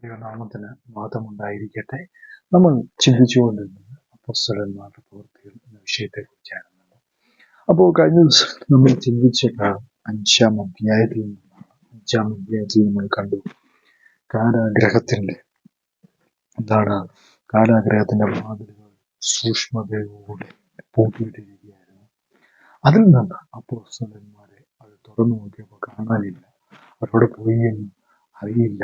ദൈവനാമത്തിന് മഹത്വമുണ്ടായിരിക്കട്ടെ. നമ്മൾ ചിന്തിച്ചുകൊണ്ടിരുന്നത് അപ്പോസ്തലന്മാരുടെ പ്രവൃത്തികൾ എന്ന വിഷയത്തെക്കുറിച്ചാണ്. അപ്പോൾ കഴിഞ്ഞ ദിവസം നമ്മൾ ചിന്തിച്ചത് അഞ്ചാം അധ്യായത്തിൽ നമ്മൾ കണ്ടു കാരാഗ്രഹത്തിന്റെ വാതിലുകൾ സൂക്ഷ്മതയോടെ പൂട്ടിയിട്ടിരിക്കുകയായിരുന്നു. അതിൽ നിന്ന് അപ്പോസ്തലന്മാരെ അത് തുറന്നു നോക്കിയപ്പോൾ കാണാനില്ല. അവരോട് പോയി എന്നും അറിയില്ല.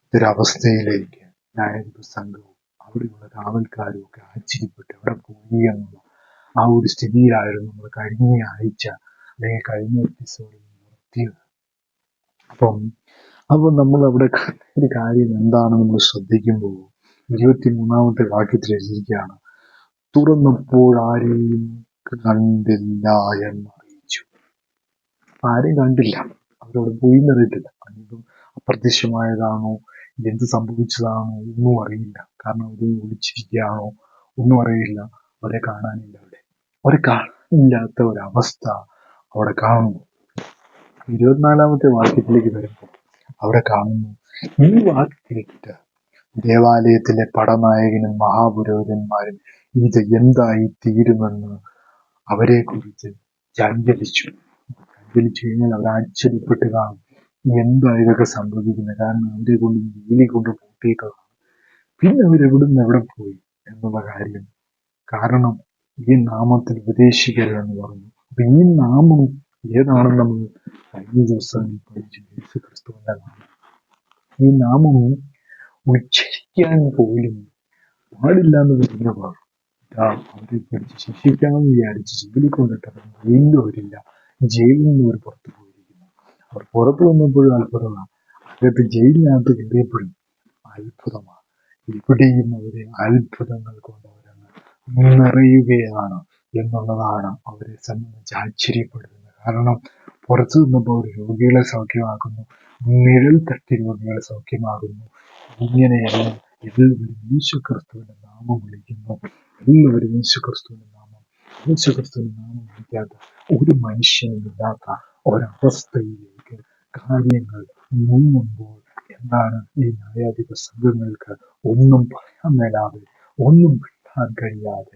ഇതൊരവസ്ഥയിലേക്ക് ന്യായാധിപ സംഘവും അവിടെയുള്ള കാവൽക്കാരും ഒക്കെ ആശ്ചര്യപ്പെട്ട് അവിടെ പോയി എന്നുള്ള ആ ഒരു സ്ഥിതിയിലായിരുന്നു നമ്മൾ കഴിഞ്ഞ ആഴ്ച അല്ലെങ്കിൽ കഴിഞ്ഞ എപ്പിസോഡിൽ നിർത്തിയത്. അപ്പോൾ നമ്മൾ അവിടെ ഒരു കാര്യം എന്താണ് നമ്മൾ ശ്രദ്ധിക്കുമ്പോൾ 23-ാമത്തെ വാക്യത്തിൽ എഴുതിയിരിക്കുകയാണ്, തുറന്നപ്പോൾ ആരെയും കണ്ടില്ല എന്നറിയിച്ചു. ആരെയും കണ്ടില്ല, അവരോട് പോയി എന്നറിയത്തില്ല. അതിപ്പം അപ്രത്യക്ഷമായതാണോ, എന്ത് സംഭവിച്ചതാണോ ഒന്നും അറിയില്ല. കാരണം അവർ ഒളിച്ചിരിക്കുകയാണോ ഒന്നും അറിയില്ല. അവരെ കാണാനില്ല. അവരെ കാണാനില്ലാത്ത ഒരവസ്ഥ അവിടെ കാണുന്നു. 24-ാമത്തെ വാക്യത്തിലേക്ക് വരുമ്പോൾ അവിടെ കാണുന്നു, ഈ വാക്ക് കേട്ടിട്ട് ദേവാലയത്തിലെ പടനായകനും മഹാപുരോഹിതന്മാരും ഇത് എന്തായി തീരുമെന്ന് അവരെ കുറിച്ച് ചഞ്ചലിച്ചു കഴിഞ്ഞാൽ അവർ ആശ്ചര്യപ്പെട്ട് കാണും, എന്താ ഇതൊക്കെ സംഭവിക്കുന്നത്. കാരണം അവരെ കൊണ്ട് ജയിലിൽ കൊണ്ട് പൂട്ടിയിട്ടതാണ്. പിന്നെ അവരെവിടുന്ന് എവിടെ പോയി എന്നുള്ള കാര്യം. കാരണം ഈ നാമത്തിൽ ഉപദേശിക്കരുതെന്ന് പറഞ്ഞു. അപ്പൊ ഈ നാമം ഏതാണെന്ന് നമ്മൾ കഴിഞ്ഞ ദിവസങ്ങളിൽ പഠിച്ചു. യേശു ക്രിസ്തുവിന്റെ നാമം. ഈ നാമം ഉച്ചരിക്കാൻ പോലും പാടില്ല എന്ന് പറഞ്ഞപ്പോൾ അവരെ പഠിച്ച് ശിക്ഷിക്കാമെന്ന് വിചാരിച്ച് ജയിലിൽ കൊണ്ടിട്ടത് വീണ്ടും അവരില്ല. ജയിലിൽ നിന്ന് അവർ പുറത്തു പോയിരിക്കുന്നു. അവർ പുറത്തു വന്നപ്പോഴും അത്ഭുതമാണ്, അകത്ത് ജയിലിനകത്ത് കയറിയപ്പോഴും അത്ഭുതമാണ്. ഇവിടെയും അവരെ അത്ഭുതങ്ങൾ കൊണ്ട് അവരങ്ങ് നിറയുകയാണ് എന്നുള്ളതാണ് അവരെ സംബന്ധിച്ച് ആശ്ചര്യപ്പെടുന്നത്. കാരണം പുറത്തു നിന്നപ്പോൾ അവർ രോഗികളെ സൗഖ്യമാക്കുന്നു, നിഴൽ തട്ടി രോഗികളെ സൗഖ്യമാകുന്നു. ഇങ്ങനെയെല്ലാം എല്ലാവരും യേശു ക്രിസ്തുവിന്റെ നാമം വിളിക്കുന്നു. എല്ലാവരും യേശു ക്രിസ്തുവിന്റെ നാമം വിളിക്കാത്ത ഒരു മനുഷ്യനില്ലാത്ത ഒരവസ്ഥയിലേക്ക് കാര്യങ്ങൾ നീങ്ങുമ്പോൾ എന്താണ് ഈ ന്യായാധിപ സംഘങ്ങൾക്ക് ഒന്നും പറയാൻ മേലാതെ, ഒന്നും വിടാൻ കഴിയാതെ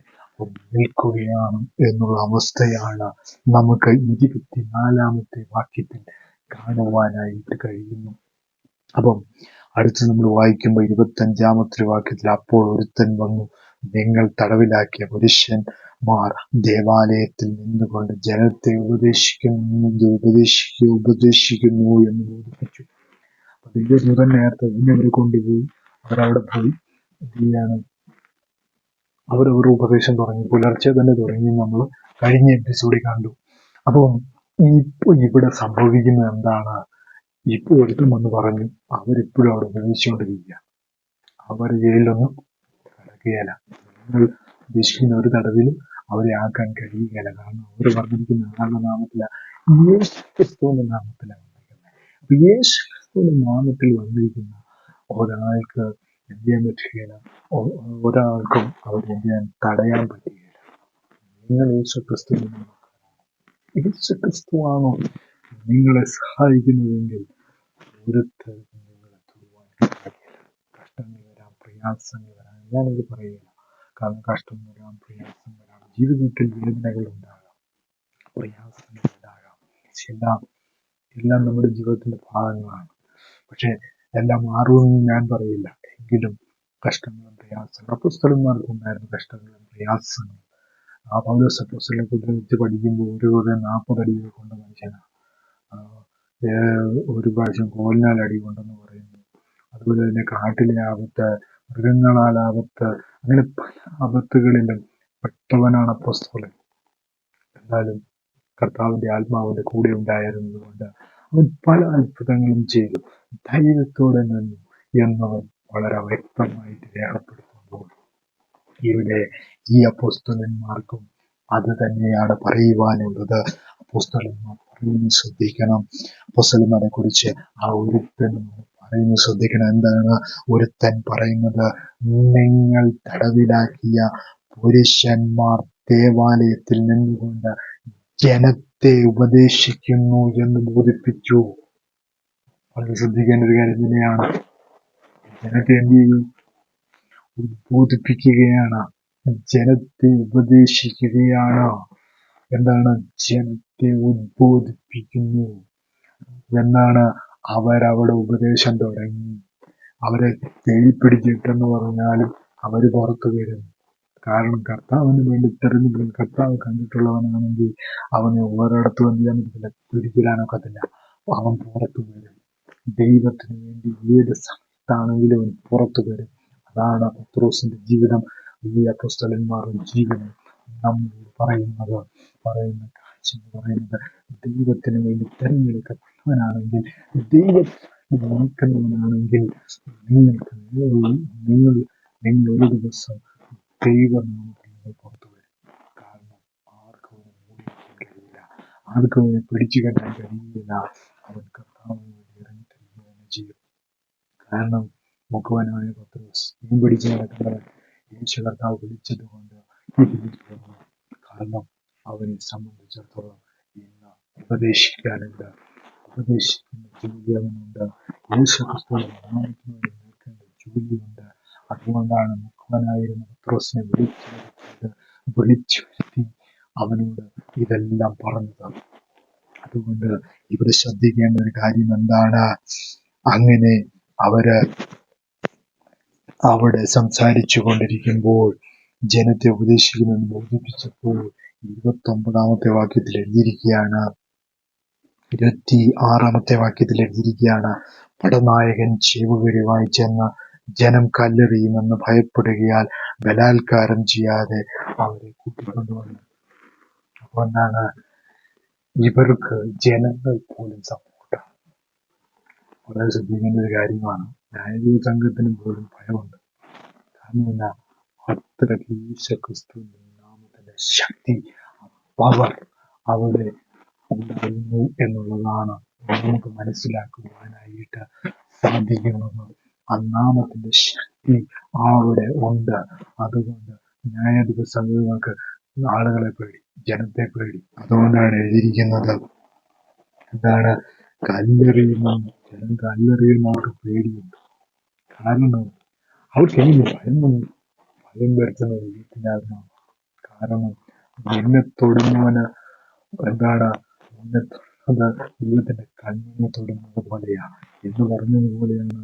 നിൽക്കുകയാണ് എന്നുള്ള അവസ്ഥയാണ് നമുക്ക് 24-ാമത്തെ വാക്യത്തിൽ കാണുവാനായിട്ട് കഴിയുന്നു. അപ്പം അടുത്ത് നമ്മൾ വായിക്കുമ്പോൾ 25-ാമത്തെ വാക്യത്തിൽ, അപ്പോൾ ഒരുത്തൻ വന്നു, നിങ്ങൾ തടവിലാക്കിയ പുരുഷന്മാർ ദേവാലയത്തിൽ നിന്നുകൊണ്ട് ജനത്തെ ഉപദേശിക്കുന്നു എന്ന് ബോധിപ്പിച്ചു. അപ്പൊ ദൈവദൂതൻ നേരത്തെ അവരെ കൊണ്ടുപോയി അവരവിടെ പോയി അവരവരുടെ ഉപദേശം തുടങ്ങി. പുലർച്ചെ തന്നെ തുടങ്ങി നമ്മൾ കഴിഞ്ഞ എപ്പിസോഡിൽ കണ്ടു. അപ്പം ഇവിടെ സംഭവിക്കുന്നത് എന്താണ്? ഇപ്പോൾ ഒരുത്തം വന്ന് പറഞ്ഞു, അവരിപ്പോഴും അവിടെ ഉപദേശിച്ചുകൊണ്ടിരിക്കുക. അവർ ജയിലിലൊന്നും കിടക്കുകയില്ല. നിങ്ങൾ ഉദ്ദേശിക്കുന്ന ഒരു തടവിലും അവരെ ആക്കാൻ കഴിയുകയില്ല. കാരണം അവർ പറഞ്ഞിരിക്കുന്ന ആളുടെ നാമത്തിലാണ്, യേശു ക്രിസ്തുവിന്റെ നാമത്തിലാണ് വന്നിരിക്കുന്നത്. അപ്പൊ യേശു ക്രിസ്തുവിന്റെ നാമത്തിൽ വന്നിരിക്കുന്ന ഒരാൾക്ക് എന്ത് ചെയ്യാൻ പറ്റുകയില്ല, ഒരാൾക്കും അവരെന്ത് ചെയ്യാൻ തടയാൻ പറ്റുകയില്ല. നിങ്ങൾ യേശു ക്രിസ്തുവിന്റെ നാമത്തിലാണ്. യേശു ക്രിസ്തുവാണോ നിങ്ങളെ സഹായിക്കുന്നതെങ്കിൽ ഒരുത്തരും നിങ്ങളെ തൊടുവാൻ കഴിയില്ല. കഷ്ടങ്ങൾ വരാം, പ്രയാസങ്ങൾ വരാം. ഞാനിത് പറയുകയില്ല. കാരണം കഷ്ടം വരാം, പ്രയാസം വരാം, ജീവിതത്തിൽ വേദനകൾ ഉണ്ടാകാം, പ്രയാസങ്ങൾ ഉണ്ടാകാം. എല്ലാം നമ്മുടെ ജീവിതത്തിന്റെ ഭാഗങ്ങളാണ്. പക്ഷെ എല്ലാം മാറുമെന്ന് ഞാൻ പറയില്ല. എങ്കിലും കഷ്ടങ്ങളും പ്രയാസങ്ങളും അപ്പോസ്തലന്മാർക്കുണ്ടായിരുന്നു. കഷ്ടങ്ങളും പ്രയാസങ്ങളും ആ പൗലോസ് അപ്പോസ്തലനെ കുറിച്ച് പഠിക്കുമ്പോൾ ഒരു 40 അടികൾ കൊണ്ട മനുഷ്യനാണ്. ഒരു പ്രാവശ്യം കോലിനാൽ അടി കൊണ്ടെന്ന് പറയുന്നു. അതുപോലെ തന്നെ കാട്ടിലെ ആപത്ത്, മൃഗങ്ങളാൽ ആപത്ത്, അങ്ങനെ പല ആപത്തുകളിലും പെട്ടവനാണ് അപ്പോസ്തലൻ. എന്നാലും കർത്താവിന്റെ ആത്മാവിന്റെ കൂടെ ഉണ്ടായിരുന്നതുകൊണ്ട് അവൻ പല അത്ഭുതങ്ങളും ചെയ്തു, ധൈര്യത്തോടെ നിന്നു എന്നവൻ വളരെ വ്യക്തമായിട്ട് രേഖപ്പെടുത്തുമ്പോൾ ഇവിടെ ഈ അപ്പോസ്തലന്മാർക്കും അത് തന്നെയാണ് പറയുവാനുള്ളത്. അപ്പോസ്തലന്മാർ പറയുന്നത് ശ്രദ്ധിക്കണം. അപ്പോസ്തലന്മാരെ കുറിച്ച് ആ ഒരുത്തൻ പറയുന്നത് ശ്രദ്ധിക്കണം. എന്താണ് ഒരുത്തൻ പറയുന്നത്? നിങ്ങൾ തടവിലാക്കിയ പുരുഷന്മാർ ദേവാലയത്തിൽ നിന്നുകൊണ്ട് ജനത്തെ ഉപദേശിക്കുന്നു എന്ന് ബോധിപ്പിച്ചു. വളരെ ശ്രദ്ധിക്കേണ്ട ഒരു കാര്യം തന്നെയാണ്. ജനത്തെ എന്ത് ചെയ്തു? ഉദ്ബോധിപ്പിക്കുകയാണ്, ജനത്തെ ഉപദേശിക്കുകയാണ്. എന്താണ്? ജനത്തെ ഉദ്ബോധിപ്പിക്കുന്നു. എന്നാണ് അവരവിടെ ഉപദേശം തുടങ്ങി. അവരെ കീഴ്പിടിച്ചിട്ടെന്ന് പറഞ്ഞാലും അവര് പുറത്തു വരും. കാരണം കർത്താവിന് വേണ്ടി തെരഞ്ഞെടുക്കും. കർത്താവ് കണ്ടിട്ടുള്ളവനാണെങ്കിൽ അവനെ ഒരിടത്തും എന്ത് ചെയ്യാൻ പറ്റത്തില്ല, പിടിച്ചിടാനൊക്കത്തില്ല. അവൻ പുറത്തു വരും. ദൈവത്തിന് വേണ്ടി ഏത് സമയത്താണെങ്കിലും അവൻ പുറത്തു വരും. അതാണ് പത്രോസിന്റെ ജീവിതം, ഈ അപ്പോസ്തലന്മാരുടെ ജീവിതം നമ്മോട് പറയുന്ന കാഴ്ച എന്ന് പറയുന്നത്, ദൈവത്തിന് വേണ്ടി തെരഞ്ഞെടുക്കപ്പെട്ടവനാണെങ്കിൽ, ദൈവത്തിന് നോക്കുന്നവനാണെങ്കിൽ നിങ്ങൾക്ക് നിങ്ങൾ ഒരു ദിവസം ദൈവനാമത്തിൽ പുറത്തു വരും. കാരണം ആർക്കും അവനെ മൂടിവെക്കാൻ കഴിയില്ല, ആർക്കും അവനെ പിടിച്ചു കെട്ടാൻ കഴിയില്ല. അവൻ കർത്താവിന് വേണ്ടി ഇറങ്ങിത്തിരിക്കുക തന്നെ ചെയ്യും. കാരണം മുഖവനായ പത്രോസ് മീൻ പിടിച്ച് നടക്കുന്നവൻ യേശു കർത്താവ് വിളിച്ചതുകൊണ്ട് വന്നു. കാരണം അവനെ സംബന്ധിച്ചിടത്തോളം ഇന്ന് ഉപദേശിക്കാനുണ്ട്, ഉപദേശിക്കുന്ന ജോലി അവനുണ്ട്. യേശു ക്രിസ്തുവിന്റെ നാമത്തിന് വേണ്ടി നിൽക്കേണ്ട ജോലിയുണ്ട്. അതുകൊണ്ടാണ് മുഖവനായിരുന്ന പത്രോസിനെ വിളിച്ചു വരുത്തി അവനോട് ഇതെല്ലാം പറഞ്ഞത്. അതുകൊണ്ട് ഇവിടെ ശ്രദ്ധിക്കേണ്ട ഒരു കാര്യം എന്താണ്? അങ്ങനെ അവര് അവിടെ സംസാരിച്ചു കൊണ്ടിരിക്കുമ്പോൾ, ജനത്തെ ഉപദേശിക്കുമെന്ന് ബോധിപ്പിച്ചപ്പോൾ 29 വാക്യത്തിൽ എഴുതിയിരിക്കുകയാണ്, 26 വാക്യത്തിൽ എഴുതിയിരിക്കുകയാണ്, പടനായകൻ ചീവുകരുമായി ചെന്ന് ജനം കല്ലെറിയുമെന്ന് ഭയപ്പെടുകയാൽ ബലാത്കാരം ചെയ്യാതെ അവരെ കൂട്ടിക്കൊണ്ടുവന്നു. അതുകൊണ്ടാണ് ഇവർക്ക് ജനങ്ങൾ പോലും സപ്പോർട്ടാണ്. വളരെ ശ്രദ്ധിക്കേണ്ട ഒരു കാര്യമാണ്. ന്യായാധിപ സംഘത്തിന് പോലും ഭയമുണ്ട്. കാരണം എന്താ? അത്രയ്ക്ക് യേശുക്രിസ്തുവിന്റെ നാമത്തിന്റെ ശക്തി, പവർ അവിടെ ഉണ്ടായിരുന്നു എന്നുള്ളതാണ് നമുക്ക് മനസ്സിലാക്കുവാനായിട്ട് സാധിക്കുന്നത്. ആ നാമത്തിന്റെ ശക്തി അവിടെ ഉണ്ട്. അതുകൊണ്ട് ന്യായാധിപ സംഘങ്ങൾക്ക് ആളുകളെ പേടി, ജനത്തെ പേടി. അതുകൊണ്ടാണ് എഴുതിയിരിക്കുന്നത്, എന്താണ്? ജനം കല്ലെറിയുന്നവർക്ക് പേടിയുണ്ട്. കാരണം അവർക്ക് എങ്ങനെ ഭയം വരുത്തുന്ന ദൈവത്തിനാകുന്നു. കാരണം എന്നെ തൊടുന്നവന് എന്താണ്? എന്നെ തൊടുന്നത് ദൈവത്തിന്റെ കണ്ണിനെ തൊടുന്നത് പോലെയാണ് എന്ന് പറഞ്ഞതുപോലെയാണ്.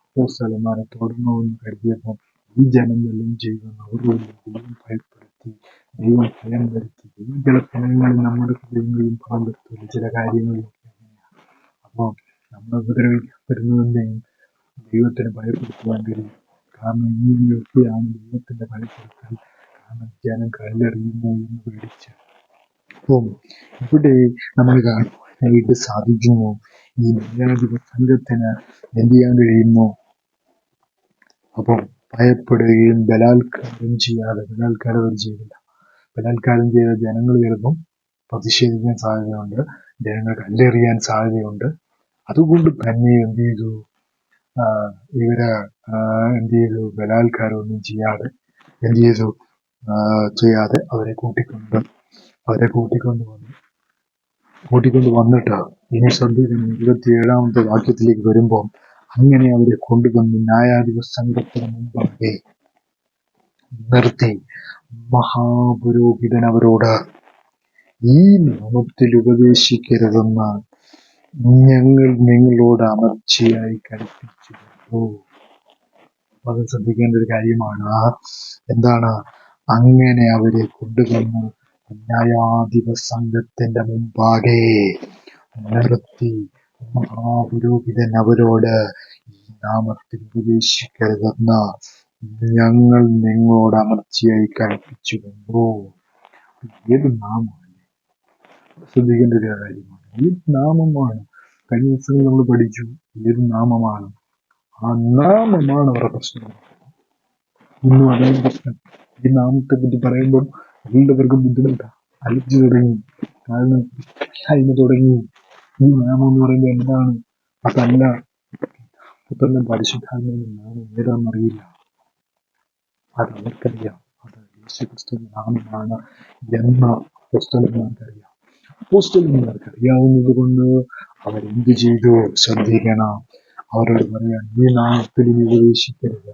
അപ്പോസ്തലന്മാരെ തൊടണമെന്ന് കരുതിയപ്പോൾ ഈ ജനം എല്ലാം ചെയ്യുമെന്ന് അവരുടെ ദൈവം ഭയപ്പെടുത്തി, ദൈവം ഭയം വരുത്തി. ദൈവം ചില സമയങ്ങളിൽ നമ്മുടെ ഹൃദയങ്ങളെയും ഭയം വരുത്തില്ല, ചില കാര്യങ്ങളിലൊക്കെ അങ്ങനെയാണ്. അപ്പോൾ നമ്മൾ ഉപദ്രവിക്കപ്പെടുന്നതിൻ്റെയും ദൈവത്തിന് ഭയപ്പെടുത്തുവാൻ കഴിയും. കാരണം ഇങ്ങനെയൊക്കെയാണ് ദൈവത്തിന്റെ ഭയപ്പെടുത്തൽ. കാരണം ജനം കല്ലെറിയുന്നു എന്ന് പേടിച്ച്. അപ്പം ഇവിടെ നമ്മൾ കാണുവാനായിട്ട് സാധിക്കുന്നു, ഈ ന്യായാധിപ സംഘത്തിന് എന്ത് ചെയ്യാൻ കഴിയുന്നു? അപ്പം ഭയപ്പെടുകയും ബലാത്കാരം ചെയ്തില്ല. ബലാത്കാരം ചെയ്ത ജനങ്ങൾ ചിലപ്പം പ്രതിഷേധിക്കാൻ സാധ്യതയുണ്ട്, ജനങ്ങൾ കല്ലെറിയാൻ സാധ്യതയുണ്ട്. അതുകൊണ്ട് തന്നെ എന്ത് ചെയ്തു? ഇവര് എന്ത് ചെയ്തു? ബലാത്കാരമൊന്നും ചെയ്യാതെ അവരെ കൂട്ടിക്കൊണ്ട് വന്നിട്ട് ഇനി ശ്രദ്ധിക്കുന്നു, 27 വാക്യത്തിലേക്ക് വരുമ്പോൾ, അങ്ങനെ അവരെ കൊണ്ടുവന്ന് ന്യായാധിപ സംഘത്തിന് മുമ്പാകെ നിർത്തി മഹാപുരോഹിതൻ അവരോട്, ഈ നാമത്തിൽ ഉപദേശിക്കരുതെന്ന് ഞങ്ങൾ നിങ്ങളോട് അമർച്ചയായി കൽപ്പിച്ചിരുന്നു. അത് ശ്രദ്ധിക്കേണ്ട ഒരു കാര്യമാണ്. എന്താണ്? അങ്ങനെ അവരെ കൊണ്ടുവന്ന് ന്യായാധിപ സംഘത്തിന്റെ മുമ്പാകെ നിർത്തി മഹാപുരോഹിതൻ അവരോട്, ഈ നാമത്തിൽ ഉപദേശിക്കരുതെന്ന് ഞങ്ങൾ നിങ്ങളോട് അമർച്ചയായി കൽപ്പിച്ചിരുന്നു. ഏത് നാമമാണ്? ശ്രദ്ധിക്കേണ്ട ഒരു കാര്യമാണ്. ഏത് നാമമാണ്? കഴിഞ്ഞ ദിവസം നമ്മൾ പഠിച്ചു, ഏത് നാമമാണ്? ആ നാമമാണ് അവരുടെ പ്രശ്നം. ഇന്നും അതാണ് പ്രശ്നം. ഈ നാമത്തെ പറ്റി പറയുമ്പോൾ എല്ലാവർക്കും ബുദ്ധിമുട്ടാണ്, അലർജി തുടങ്ങി. കാരണം അതിന് തുടങ്ങി. ഈ നാമം എന്ന് പറയുമ്പോൾ എന്താണ്? അതല്ല പുത്രനും പരിശുദ്ധാത്മാവിന്റെ നാമം ഏതാണെന്നറിയില്ല. അത് അവർക്കറിയാം. അത് യേശുക്രിസ്തുവിന്റെ നാമമാണ് എന്ന് അപ്പോസ്തലന്മാർക്കറിയാം. അപ്പോസ്തലന്മാർക്ക് അറിയാവുന്നത് കൊണ്ട് അവരെന്ത് ചെയ്തു? ശ്രദ്ധിക്കണം. അവരോട് പറയാണ്, ഈ നാമത്തിൽ ഇനി ഉപദേശിക്കരുത്.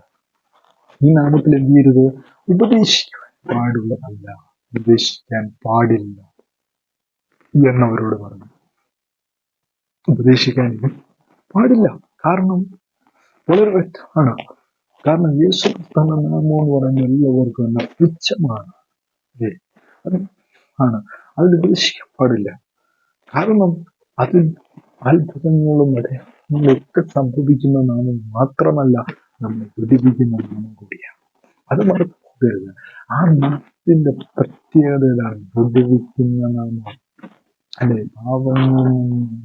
ഈ നാമത്തിൽ എന്ത് ചെയ്യരുത്? ഉപദേശിക്കാൻ പാടുള്ളതല്ല, ഉപദേശിക്കാൻ പാടില്ല എന്നവരോട് പറഞ്ഞു. ഉപദേശിക്കാൻ പാടില്ല. കാരണം വളരെ വ്യക്തമാണ്. കാരണം യേശു ക്രിസ്തുവിന്റെ നാമം എന്ന് പറയുന്നത് എല്ലാവർക്കും തന്നെ പുച്ഛമാണ്. അത് ആണ്. അതിൽ ഉപദേശിക്കാൻ പാടില്ല. കാരണം അതിൽ അത്ഭുതങ്ങളും ഒക്കെ സംഭവിക്കുന്ന നാമം മാത്രമല്ല, നമ്മെ വിടിവിക്കുന്ന നാമം കൂടിയാണ്. അത് മറക്കരുത്. ആ നാമത്തിന്റെ പ്രത്യേകത ഏതാണ്? വിടിവിക്കുന്ന നാമം. അല്ലെ,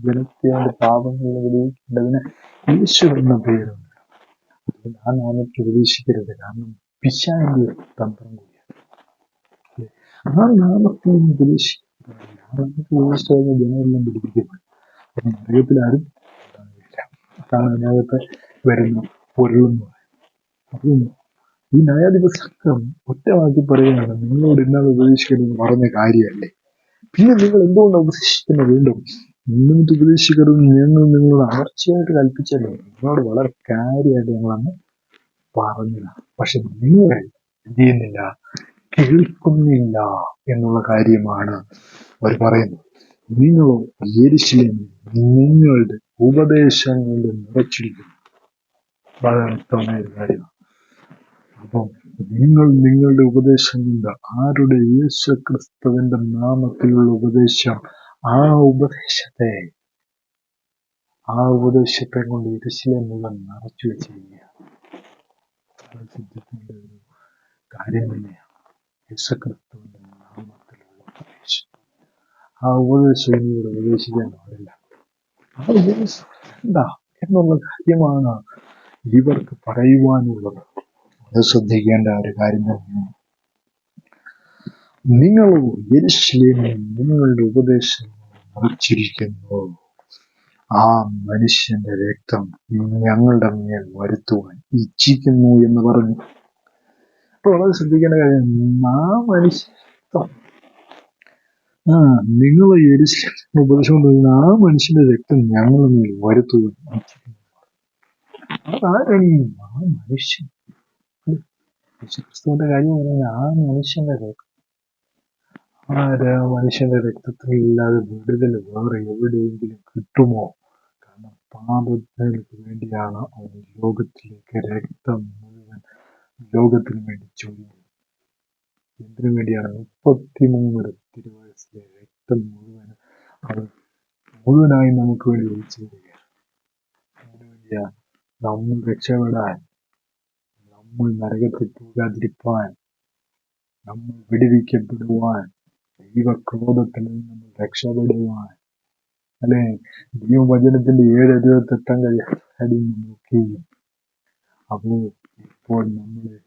ജനത്തിന്റെ പാപങ്ങൾ വിടിവിക്കേണ്ടതിന് യേശു എന്ന പേരുണ്ട്. അതുകൊണ്ട് ആ നാമത്തെ ഉപദേശിക്കരുത്. കാരണം പിശാചിന്റെ തന്ത്രം കൂടിയാണ്. ആ നാമത്തെ ഉപദേശിക്കരുത്. ആ നാമത്തെ ഉപദേശിച്ചു കഴിഞ്ഞാൽ ജനമെല്ലാം പിടിപ്പിക്കപ്പെടും. അപ്പം അറിയത്തിലാരും ഉണ്ടാകില്ല. അതാണ് അതിനകത്ത് വരുന്ന പൊരുളെന്ന് പറയുന്നത്. അപ്പം ഈ ന്യായാധിപസംഘം ഒറ്റവാക്കി പറയുകയാണ്, നിങ്ങളോട് ഇന്നാൾ ഉപദേശിക്കരുതെന്ന് പറഞ്ഞ കാര്യമല്ലേ, പിന്നെ നിങ്ങൾ എന്തുകൊണ്ടാണ് ഉപദേശിക്കുന്നത്? വീണ്ടും ഇന്നത്തെ ഉപദേശിക്കരുത് ഞങ്ങൾ നിങ്ങളോട് അമർച്ചയായിട്ട് കൽപ്പിച്ചല്ലോ. നിങ്ങളോട് വളരെ കാര്യമായിട്ട് ഞങ്ങളന്ന് പറഞ്ഞതാണ്. പക്ഷെ നിങ്ങൾ എന്ത് ചെയ്യുന്നില്ല, കേൾക്കുന്നില്ല എന്നുള്ള കാര്യമാണ് അവർ പറയുന്നത്. നിങ്ങളോ യെരൂശലേമിൽ നിങ്ങളുടെ ഉപദേശം കൊണ്ട് നിറച്ചിരിക്കുന്നു. വളരെ വ്യക്തമായ ഒരു കാര്യമാണ്. അപ്പം നിങ്ങൾ നിങ്ങളുടെ ഉപദേശം കൊണ്ട്, ആരുടെ? യേശു ക്രിസ്തുവിന്റെ നാമത്തിലുള്ള ഉപദേശം, ആ ഉപദേശത്തെ കൊണ്ട് യെരൂശലേം മുഴുവൻ നിറച്ചു വെച്ചിരിക്കുക. സിദ്ധിക്കേണ്ട ഒരു കാര്യം തന്നെയാണ് യേശു ക്രിസ്തുവിന്റെ നാമത്തിലുള്ള ഉപദേശം. ആ ഉപദേശം ഇനിയോട് ഉപദേശിക്കാൻ പാടില്ല. ആ ഉപദേശം എന്താ എന്നുള്ള കാര്യമാണ് ഇവർക്ക് പറയുവാനുള്ളത്. അത് ശ്രദ്ധിക്കേണ്ട ഒരു കാര്യം തന്നെയാണ്. നിങ്ങൾ യെരൂശലേമിൽ നിങ്ങളുടെ ഉപദേശം നിറച്ചിരിക്കുന്നു. ആ മനുഷ്യന്റെ രക്തം ഞങ്ങളുടെ മേൽ വരുത്തുവാൻ ഇച്ഛിക്കുന്നു എന്ന് പറഞ്ഞു. അപ്പൊ വളരെ ശ്രദ്ധിക്കേണ്ട കാര്യം, ആ മനുഷ്യൻ നിങ്ങൾ യെരൂശലേമിൽ ഉപദേശം കൊണ്ടുവരുന്ന ആ മനുഷ്യന്റെ രക്തം ഞങ്ങളുടെ മേൽ വരുത്തുവാൻ ഇച്ഛിക്കുന്നു. അതാരാണ് ആ മനുഷ്യൻ? യേശുക്രിസ്തുവിന്റെ കാര്യം പറയുന്നത് ആ മനുഷ്യന്റെ രക്തം. മനുഷ്യന്റെ രക്തത്തിലില്ലാതെ വിടുതൽ വേറെ എവിടെയെങ്കിലും കിട്ടുമോ? കാരണം പാപങ്ങൾക്ക് വേണ്ടിയാണ് അവൻ ലോകത്തിലേക്ക് രക്തം മുഴുവൻ ലോകത്തിന് വേണ്ടി ചൊരിഞ്ഞത്. എന്തിനു വേണ്ടിയാണ്? 33 തിരുവയസ്സിലെ രക്തം മുഴുവൻ അത് മുഴുവനായി നമുക്ക് വേണ്ടി ഒഴിച്ചു തരികയാണ്. അതിനു വേണ്ടിയാണ് നമ്മൾ രക്ഷപ്പെടാൻ, നമ്മൾ നരകത്തിൽ പോകാതിരിപ്പാൻ, നമ്മൾ വിടുവിക്കപ്പെടുവാൻ, ദൈവക്രോധത്തിൽ നിന്ന് നമ്മൾ രക്ഷപ്പെടുവാൻ, അല്ലെ, ദൈവവചനത്തിന്റെ 7:28 കഴിയും. അപ്പോ ഇപ്പോൾ നമ്മളെ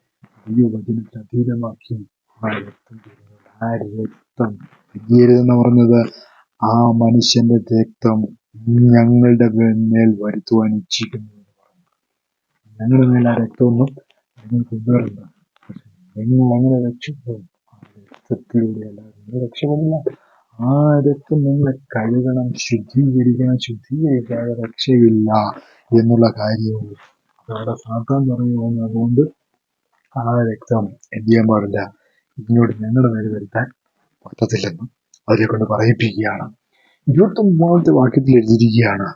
ദൈവവചനത്തെ അധീനമാക്കി ആ രക്തം തരുന്നത്. ആ രക്തം എന്ന് പറഞ്ഞത് ആ മനുഷ്യന്റെ രക്തം ഞങ്ങളുടെ മേൽ വരുത്തുവാൻ ഇച്ഛിക്കുന്നു എന്ന് പറഞ്ഞു. ഞങ്ങളുടെ മേൽ ആ രക്തമൊന്നും നിങ്ങൾ കൊണ്ടുവരണ്ട. പക്ഷെ നിങ്ങൾ അങ്ങനെ രക്ഷപ്പെടും. ആ രക്തത്തിലൂടെയല്ല നിങ്ങൾ രക്ഷപ്പെടില്ല. ആ രക്തം നിങ്ങളെ കഴുകണം, ശുദ്ധീകരിക്കണം. ശുദ്ധീകരിക്കാതെ രക്ഷയില്ല എന്നുള്ള കാര്യവും അതവിടെ സാത്താൻ പറയുന്നു. അതുകൊണ്ട് ആ രക്തം എന്ത് ചെയ്യാൻ പാടില്ല, ഇങ്ങോട്ട് ഞങ്ങളുടെ മേൽ വരുത്താൻ പറ്റത്തില്ലെന്ന് അവരെ കൊണ്ട് പറയിപ്പിക്കുകയാണ്. 29 വാക്യത്തിൽ എഴുതിയിരിക്കുകയാണ്,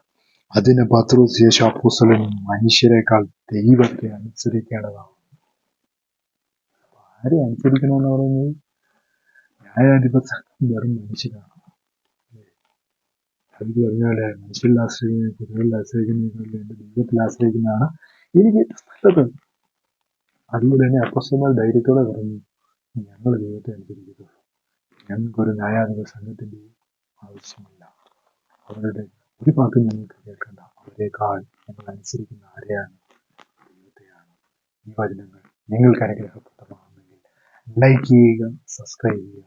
അതിന് പത്രോസ് യേശു അപ്പോസ്തലൻ മനുഷ്യരെക്കാൾ ദൈവത്തെ അനുസരിക്കേണ്ടതാണ്. ആരെ അനുസരിക്കണമെന്ന് പറയുന്നത്? ന്യായാധിപസംഘം വെറും മനുഷ്യരാണ്. അത് പറഞ്ഞാല് മനുഷ്യരിൽ ആശ്രയിക്കുന്ന, കുതിരകളിൽ ആശ്രയിക്കുന്നതിനുള്ള എന്റെ ദൈവത്തിൽ ആശ്രയിക്കുന്നതാണ് എനിക്ക് നല്ലത്. അതുകൊണ്ട് തന്നെ അപ്പോസ്തലന്മാർ ധൈര്യത്തോടെ പറഞ്ഞു, ഞങ്ങൾ ദൈവത്തെ അനുസരിക്കുന്നു, ഞങ്ങൾക്കൊരു ന്യായാധിപസംഘത്തിന്റെ ആവശ്യമില്ല. അവരുടെ ഒരു വാക്കും ഞങ്ങൾക്ക് കേൾക്കണ്ട. അവരെക്കാൾ ഞങ്ങൾ അനുസരിക്കുന്ന ആരെയാണ്? ദൈവത്തെയാണ്. ഈ വചനങ്ങൾ നിങ്ങൾക്ക് അനുഗ്രഹപ്രദമാകുന്നെങ്കിൽ ലൈക്ക് ചെയ്യുക, സബ്സ്ക്രൈബ് ചെയ്യുക.